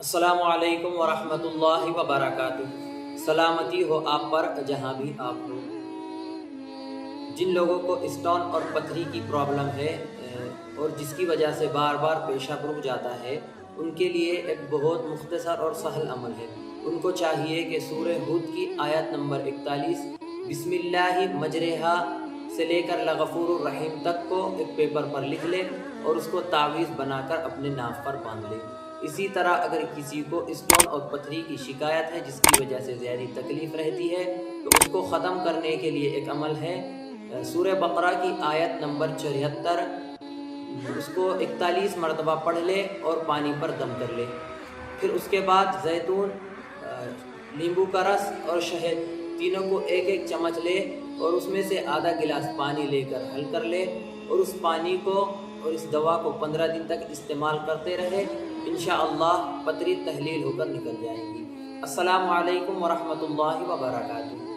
السلام علیکم ورحمۃ اللہ وبرکاتہ۔ سلامتی ہو آپ پر جہاں بھی آپ ہو۔ جن لوگوں کو اسٹون اور پتھری کی پرابلم ہے اور جس کی وجہ سے بار بار پیشاب رک جاتا ہے، ان کے لیے ایک بہت مختصر اور سہل عمل ہے۔ ان کو چاہیے کہ سورہ ہود کی آیت نمبر 41 بسم اللہ مجرہا سے لے کر لغفور الرحیم تک کو ایک پیپر پر لکھ لے اور اس کو تعویذ بنا کر اپنے ناف پر باندھ لے۔ اسی طرح اگر کسی کو اسٹون اور پتھری کی شکایت ہے جس کی وجہ سے زیادہ تکلیف رہتی ہے تو اس کو ختم کرنے کے لیے ایک عمل ہے، سورہ بقرہ کی آیت نمبر 74 اس کو 41 مرتبہ پڑھ لے اور پانی پر دم کر لے۔ پھر اس کے بعد زیتون، لیمبو کا رس اور شہد تینوں کو ایک ایک چمچ لے اور اس میں سے آدھا گلاس پانی لے کر حل کر لے اور اس پانی کو اور اس دوا کو 15 دن تک استعمال کرتے رہے۔ انشاءاللہ پتھری تحلیل ہو کر نکل جائے گی۔ السلام علیکم ورحمۃ اللہ وبرکاتہ۔